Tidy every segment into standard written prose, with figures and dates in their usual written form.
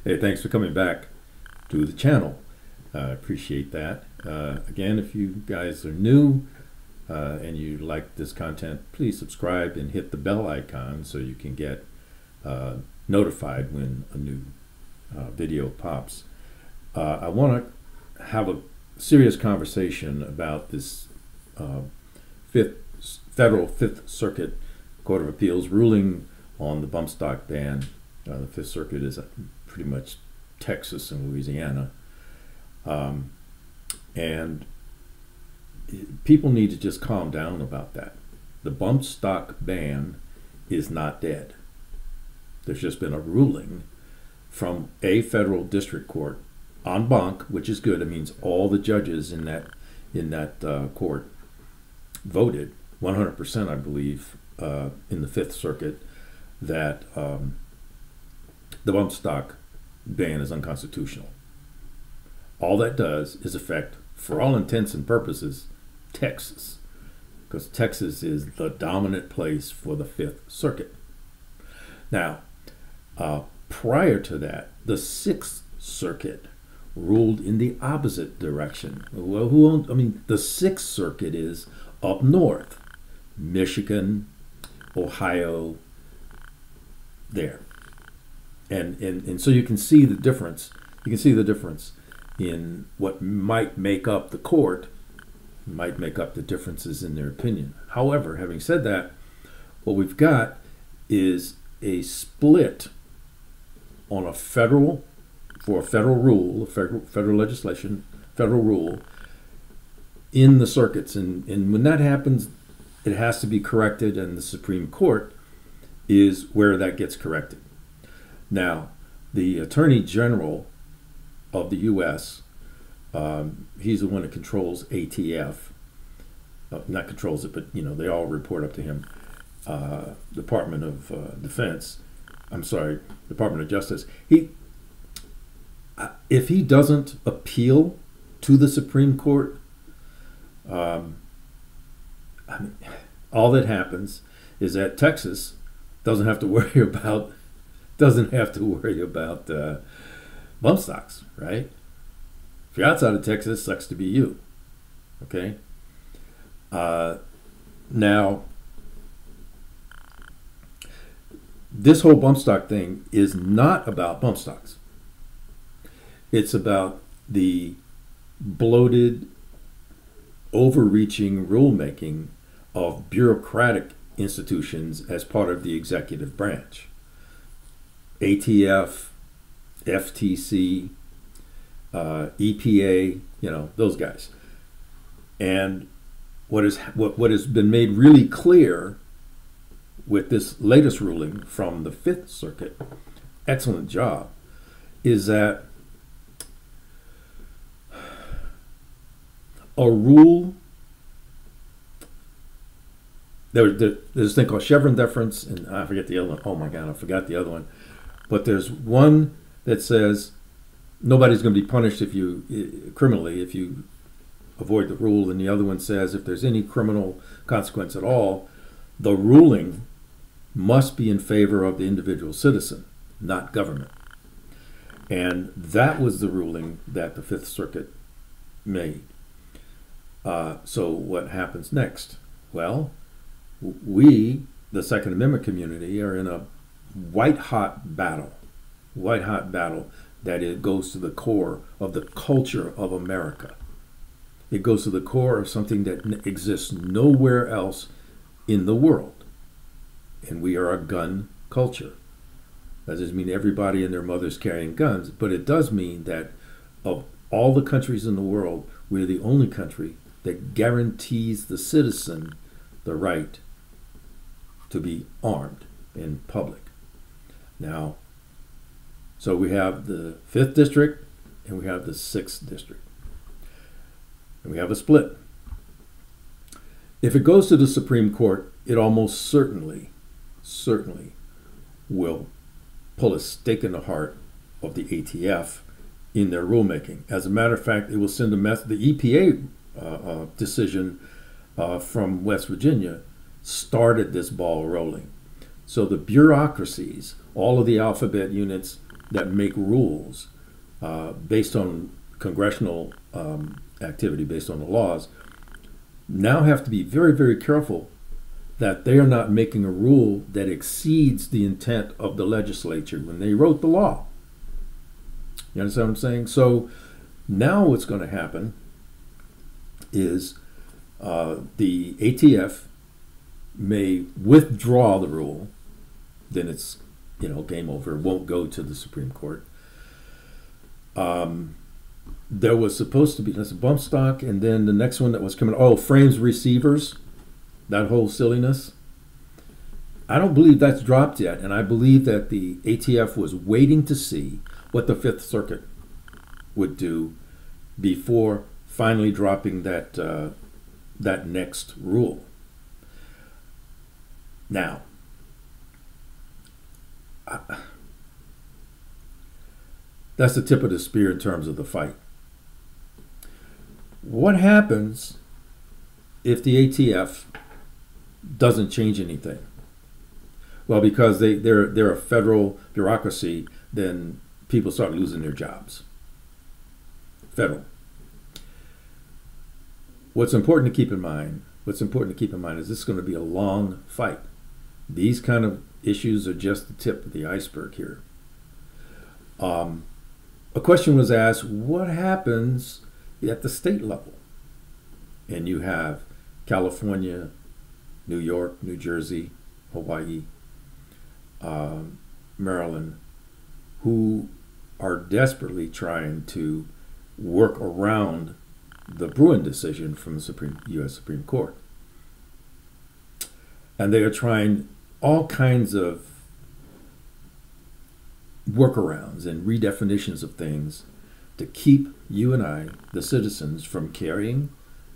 Hey, thanks for coming back to the channel. I appreciate that. Again, if you guys are new and you like this content, please subscribe and hit the bell icon so you can get notified when a new video pops. I want to have a serious conversation about this federal Fifth Circuit Court of Appeals ruling on the bump stock ban. The Fifth Circuit is pretty much Texas and Louisiana. And people need to just calm down about that. The bump stock ban is not dead. There's just been a ruling from a federal district court en banc, which is good. It means all the judges in that court voted 100%, I believe, in the Fifth Circuit that the bump stock ban is unconstitutional. All that does is affect, for all intents and purposes, Texas, because Texas is the dominant place for the Fifth Circuit. Now, prior to that, the Sixth Circuit ruled in the opposite direction. Well, the Sixth Circuit is up north, Michigan, Ohio, there. And so you can see the difference. You can see the difference in what might make up the court, might make up the differences in their opinion. However, having said that, what we've got is a split on a federal rule, federal legislation, federal rule in the circuits. And when that happens, it has to be corrected, and the Supreme Court is where that gets corrected. Now, the Attorney General of the U.S., he's the one that controls ATF. Not controls it, but they all report up to him. Department of Defense. I'm sorry, Department of Justice. If he doesn't appeal to the Supreme Court, all that happens is that Texas doesn't have to worry about bump stocks, right? If you're outside of Texas, sucks to be you. Okay. Now, this whole bump stock thing is not about bump stocks. It's about the bloated, overreaching rulemaking of bureaucratic institutions as part of the executive branch. ATF, FTC, EPA, those guys. And what has been made really clear with this latest ruling from the Fifth Circuit, excellent job, is that a rule, there's this thing called Chevron deference, and I forget the other one. Oh my God, I forgot the other one. But there's one that says nobody's going to be punished criminally if you avoid the rule, and the other one says if there's any criminal consequence at all, the ruling must be in favor of the individual citizen, not government. And that was the ruling that the Fifth Circuit made. So what happens next? Well, we, the Second Amendment community, are in a white-hot battle that it goes to the core of the culture of America. It goes to the core of something that exists nowhere else in the world. And we are a gun culture. That doesn't mean everybody and their mother's carrying guns, but it does mean that of all the countries in the world, we're the only country that guarantees the citizen the right to be armed in public. Now, so we have the 5th District and we have the 6th District. And we have a split. If it goes to the Supreme Court, it almost certainly will pull a stake in the heart of the ATF in their rulemaking. As a matter of fact, it will send a message. The EPA decision from West Virginia started this ball rolling. So the bureaucracies, all of the alphabet units, that make rules based on congressional activity, based on the laws, now have to be very, very careful that they are not making a rule that exceeds the intent of the legislature when they wrote the law. You understand what I'm saying? So now what's going to happen is the ATF may withdraw the rule, then it's, you know, game over. It won't go to the Supreme Court. There was supposed to be, that's a bump stock, and then the next one that was coming, frames receivers, that whole silliness. I don't believe that's dropped yet, and I believe that the ATF was waiting to see what the Fifth Circuit would do before finally dropping that that next rule. Now, that's the tip of the spear in terms of the fight. What happens if the ATF doesn't change anything? Well, because they're a federal bureaucracy, then people start losing their jobs. Federal. What's important to keep in mind is this is going to be a long fight. These kind of issues are just the tip of the iceberg here. A question was asked, what happens at the state level? And you have California, New York, New Jersey, Hawaii, Maryland, who are desperately trying to work around the Bruin decision from the U.S. Supreme Court. And they are trying all kinds of workarounds and redefinitions of things to keep you and I, the citizens, from carrying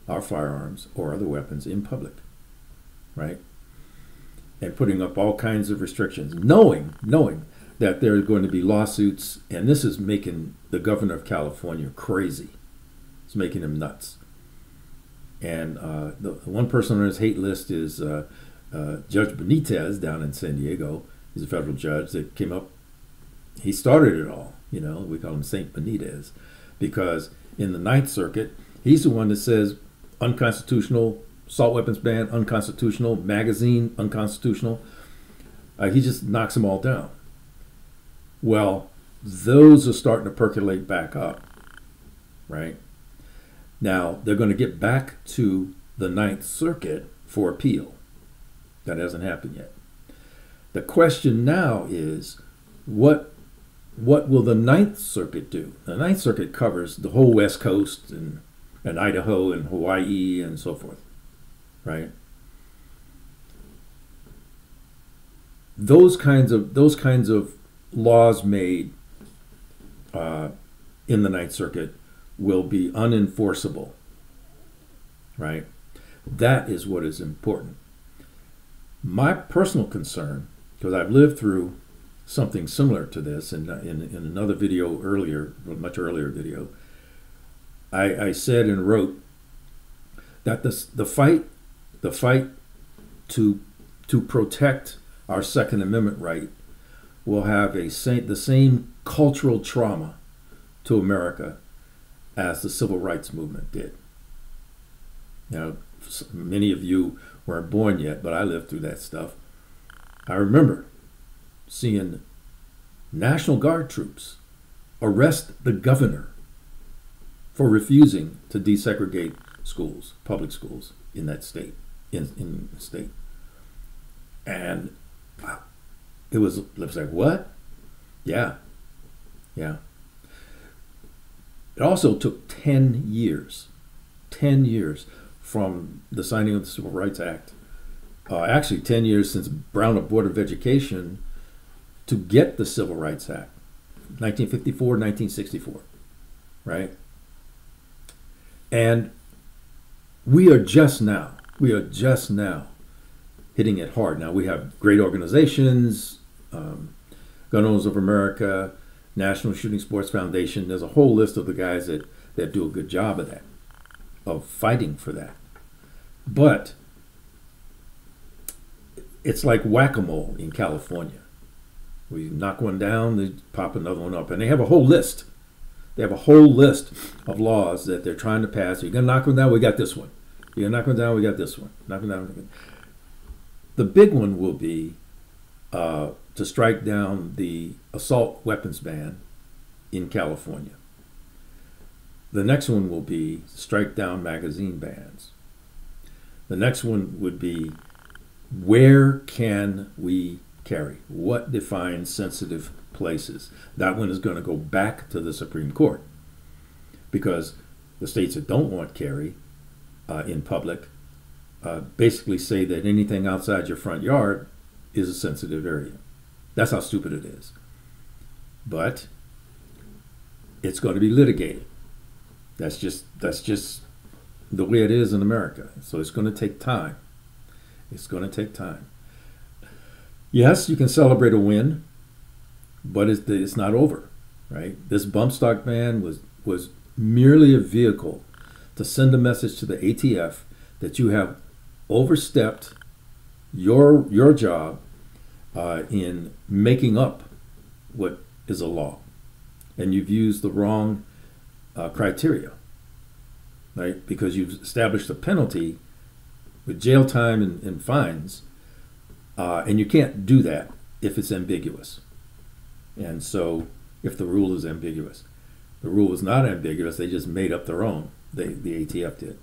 our firearms or other weapons in public, right? And putting up all kinds of restrictions, knowing that there are going to be lawsuits, and this is making the governor of California crazy. It's making him nuts. And the one person on his hate list is Judge Benitez down in San Diego. He's a federal judge that came up. He started it all, you know. We call him Saint Benitez, because in the Ninth Circuit, he's the one that says unconstitutional, assault weapons ban, unconstitutional, magazine, unconstitutional. He just knocks them all down. Well, those are starting to percolate back up, right? Now, they're going to get back to the Ninth Circuit for appeal. That hasn't happened yet. The question now is, what will the Ninth Circuit do? The Ninth Circuit covers the whole West Coast and Idaho and Hawaii and so forth, right? Those kinds of laws made in the Ninth Circuit will be unenforceable, right? That is what is important. My personal concern, because I've lived through something similar to this in another video earlier, a much earlier video, I said and wrote that the fight to protect our Second Amendment right will have the same cultural trauma to America as the Civil Rights Movement did. Now, many of you weren't born yet, but I lived through that stuff. I remember seeing National Guard troops arrest the governor for refusing to desegregate schools, public schools in that state, in the state. And it was like, what? Yeah. It also took 10 years from the signing of the Civil Rights Act, actually 10 years since Brown Board of Education, to get the Civil Rights Act, 1954, 1964, right? And we are just now hitting it hard. Now we have great organizations, Gun Owners of America, National Shooting Sports Foundation. There's a whole list of the guys that do a good job of that, of fighting for that. But it's like whack-a-mole in California, We knock one down, they pop another one up. And they have a whole list. They have a whole list of laws that they're trying to pass. You're going to knock one down, we got this one. You're going to knock one down, we got this one. Knock one down. The big one will be to strike down the assault weapons ban in California. The next one will be strike down magazine bans. The next one would be, where can we carry? What defines sensitive places? That one is going to go back to the Supreme Court, because the states that don't want carry in public basically say that anything outside your front yard is a sensitive area. That's how stupid it is. But it's going to be litigated. That's just the way it is in America. So it's going to take time. It's going to take time. Yes, you can celebrate a win, but it's not over, right? This bump stock ban was merely a vehicle to send a message to the ATF that you have overstepped your job in making up what is a law, and you've used the wrong criteria, right? Because you've established a penalty with jail time and fines, and you can't do that if it's ambiguous. And so, if the rule is ambiguous, the rule was not ambiguous. They just made up their own. The ATF did.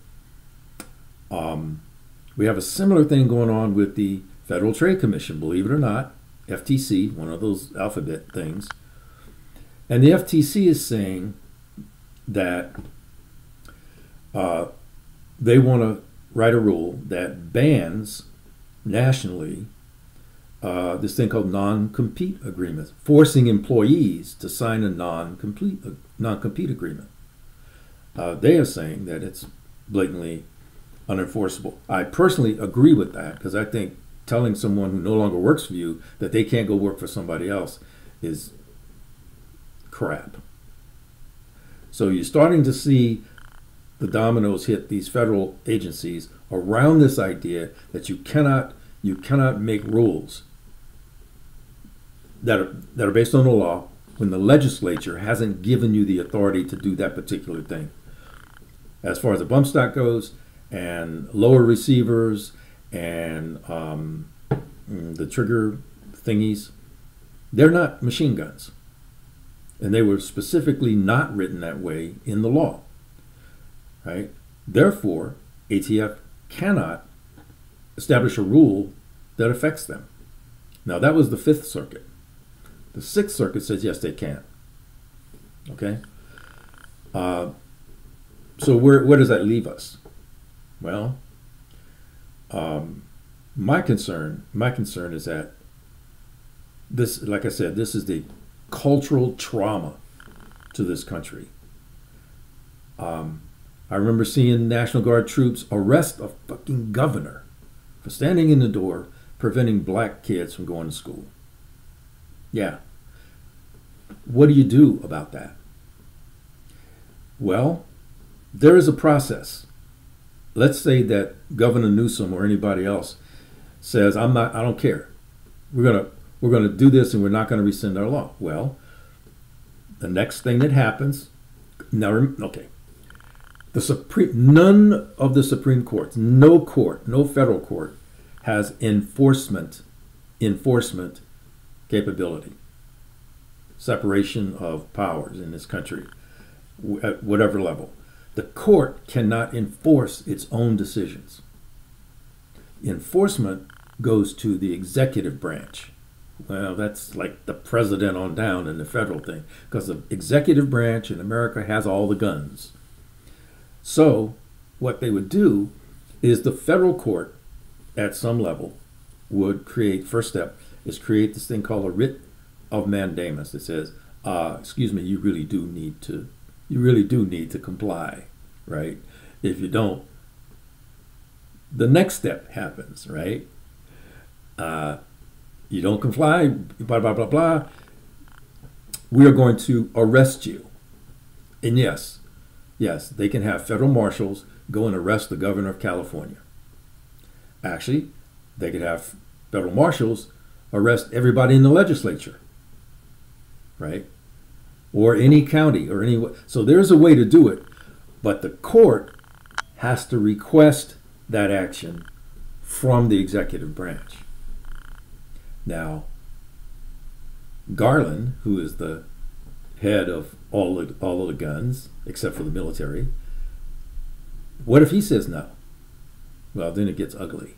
We have a similar thing going on with the Federal Trade Commission, believe it or not, FTC, one of those alphabet things. And the FTC is saying that they want to write a rule that bans nationally this thing called non-compete agreements, forcing employees to sign a non-compete agreement. They are saying that it's blatantly unenforceable. I personally agree with that, because I think telling someone who no longer works for you that they can't go work for somebody else is crap. So you're starting to see the dominoes hit these federal agencies around this idea that you cannot make rules that are based on the law when the legislature hasn't given you the authority to do that particular thing. As far as the bump stock goes, and lower receivers, and the trigger thingies, they're not machine guns. And they were specifically not written that way in the law, right? Therefore, ATF cannot establish a rule that affects them. Now, that was the Fifth Circuit. The Sixth Circuit says, yes, they can. Okay? So where does that leave us? Well, my concern is that this, like I said, this is the cultural trauma to this country. I remember seeing National Guard troops arrest a fucking governor for standing in the door preventing black kids from going to school. Yeah. What do you do about that? Well, there is a process. Let's say that Governor Newsom or anybody else says, I don't care. We're gonna do this, and we're not going to rescind our law. Well, the next thing that happens, now, okay, none of the Supreme Courts, no federal court has enforcement capability, separation of powers in this country at whatever level. The court cannot enforce its own decisions. Enforcement goes to the executive branch. Well, that's like the president on down in the federal thing, because the executive branch in America has all the guns. So what they would do is the federal court at some level would create, first step is create this thing called a writ of mandamus that says, excuse me, you really do need to comply, right? If you don't, the next step happens, right? You don't comply, blah, blah, blah, blah. We are going to arrest you. And yes, they can have federal marshals go and arrest the governor of California. Actually, they could have federal marshals arrest everybody in the legislature right? Or any county or any. So there's a way to do it, but the court has to request that action from the executive branch. Now, Garland, who is the head of all of the guns except for the military, what if he says no? Well, then it gets ugly.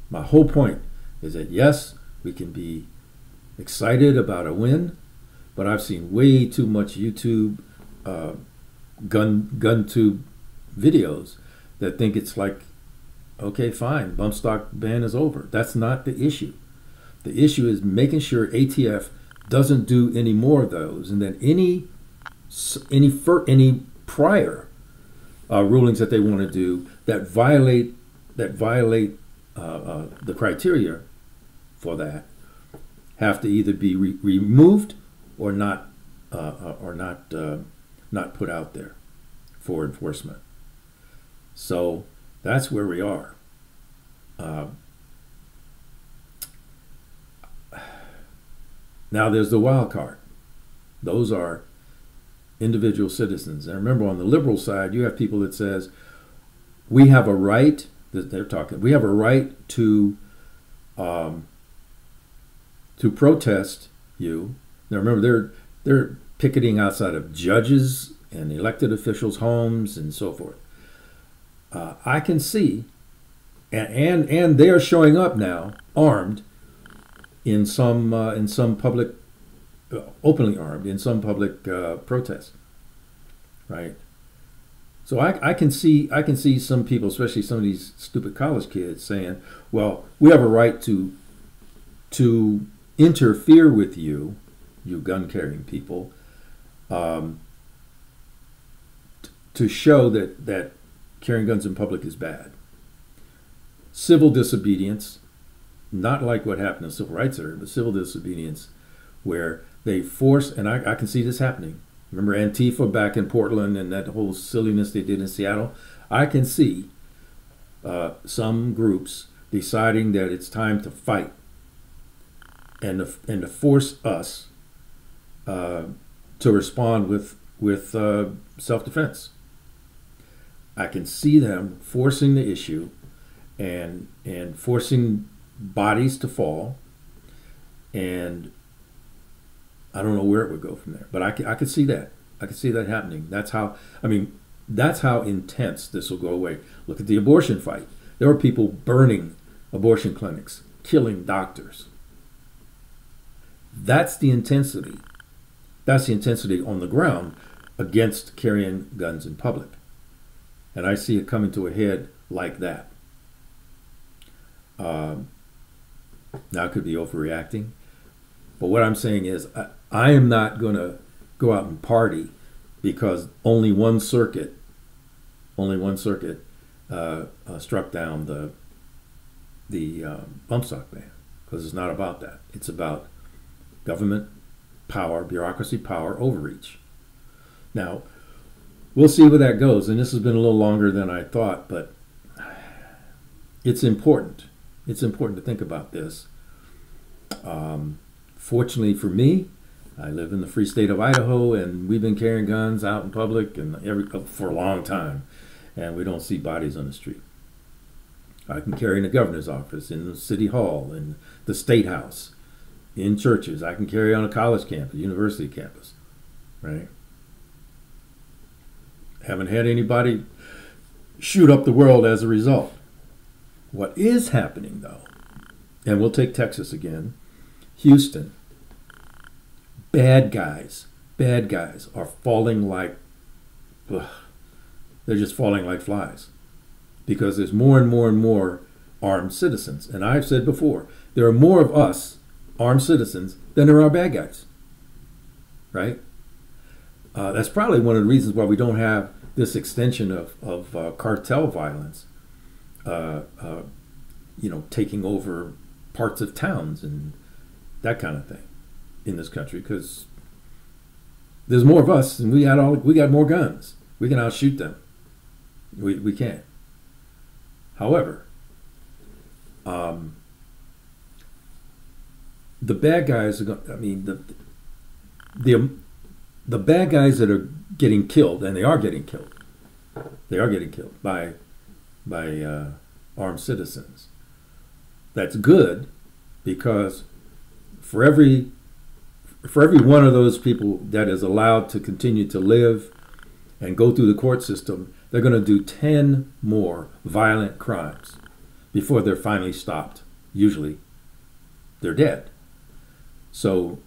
My whole point is that yes, we can be excited about a win, but I've seen way too much YouTube gun tube videos that think it's like, okay, fine, bump stock ban is over. That's not the issue. The issue is making sure ATF doesn't do any more of those, and then any prior rulings that they want to do that violate the criteria for that have to either be removed or not put out there for enforcement. So that's where we are. Now there's the wild card. Those are individual citizens. And remember, on the liberal side, you have people that says we have a right. We have a right to protest you. Now remember, they're picketing outside of judges and elected officials' homes and so forth. I can see, and they are showing up now armed in some public, openly armed in some public protest, right? So I can see some people, especially some of these stupid college kids, saying, "Well, we have a right to interfere with you, you gun-carrying people, to show that carrying guns in public is bad." Civil disobedience, not like what happened in the civil rights era, but civil disobedience, where they force, and I can see this happening. Remember Antifa back in Portland and that whole silliness they did in Seattle? I can see some groups deciding that it's time to fight and to force us to respond with self-defense. I can see them forcing the issue and forcing bodies to fall, and I don't know where it would go from there, but I could see that. I could see that happening. That's how intense this will go away. Look at the abortion fight. There were people burning abortion clinics, killing doctors. That's the intensity. That's the intensity on the ground against carrying guns in public. And I see it coming to a head like that. Now, I could be overreacting, but what I'm saying is I am not going to go out and party because only one circuit struck down the bump stock ban, because it's not about that. It's about government power, bureaucracy power, overreach. Now, we'll see where that goes, and this has been a little longer than I thought, but it's important. It's important to think about this. Fortunately for me, I live in the free state of Idaho, and we've been carrying guns out in public for a long time, and we don't see bodies on the street. I can carry in the governor's office, in the city hall, in the state house, in churches. I can carry on a college campus, university campus, right? Haven't had anybody shoot up the world as a result. What is happening, though, and we'll take Texas again, Houston, bad guys are falling like, they're just falling like flies, because there's more and more and more armed citizens. And I've said before, there are more of us armed citizens than there are bad guys, right? That's probably one of the reasons why we don't have this extension of cartel violence, taking over parts of towns and that kind of thing in this country, because there's more of us and we got more guns. We can outshoot them. We can. However, the bad guys are going. I mean, the the bad guys that are getting killed, and they are getting killed. They are getting killed by armed citizens. That's good, because for every one of those people that is allowed to continue to live and go through the court system, they're going to do 10 more violent crimes before they're finally stopped. Usually, they're dead. So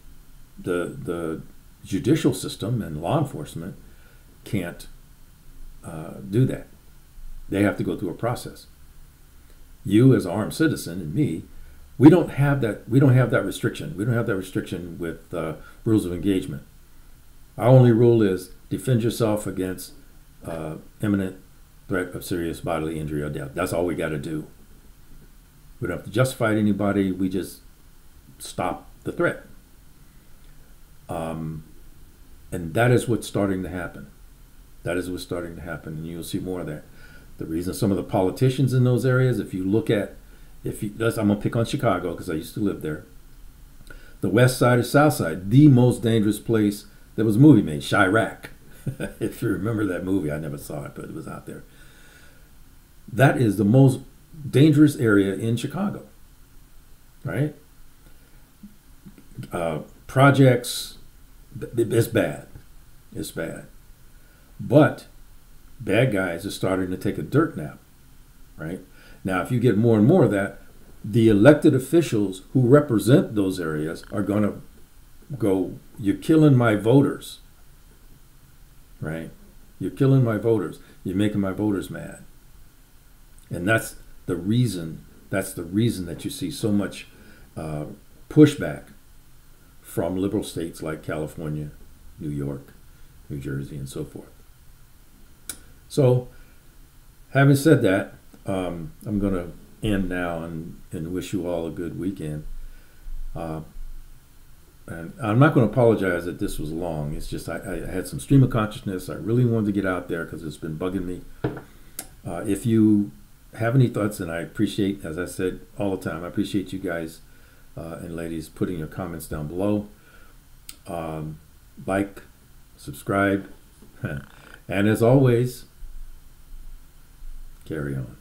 the judicial system and law enforcement can't do that. They have to go through a process. You, as an armed citizen, and me, we don't have that. We don't have that restriction. We don't have that restriction with rules of engagement. Our only rule is defend yourself against imminent threat of serious bodily injury or death. That's all we got to do. We don't have to justify it to anybody. We just stop the threat. And that is what's starting to happen. That is what's starting to happen, and you'll see more of that. The reason some of the politicians in those areas, if you look at, I'm going to pick on Chicago because I used to live there. The west side or south side, the most dangerous place. There was a movie made, Chirac. If you remember that movie, I never saw it, but it was out there. That is the most dangerous area in Chicago, right? Projects, it's bad. It's bad. But bad guys are starting to take a dirt nap, right? Now, if you get more and more of that, the elected officials who represent those areas are going to go, you're killing my voters, right? You're killing my voters. You're making my voters mad. And that's the reason that you see so much pushback from liberal states like California, New York, New Jersey, and so forth. So, having said that, I'm going to end now and wish you all a good weekend. And I'm not going to apologize that this was long. It's just I had some stream of consciousness. I really wanted to get out there because it's been bugging me. If you have any thoughts, and I appreciate, as I said all the time, I appreciate you guys and ladies putting your comments down below. Like, subscribe, and as always, carry on.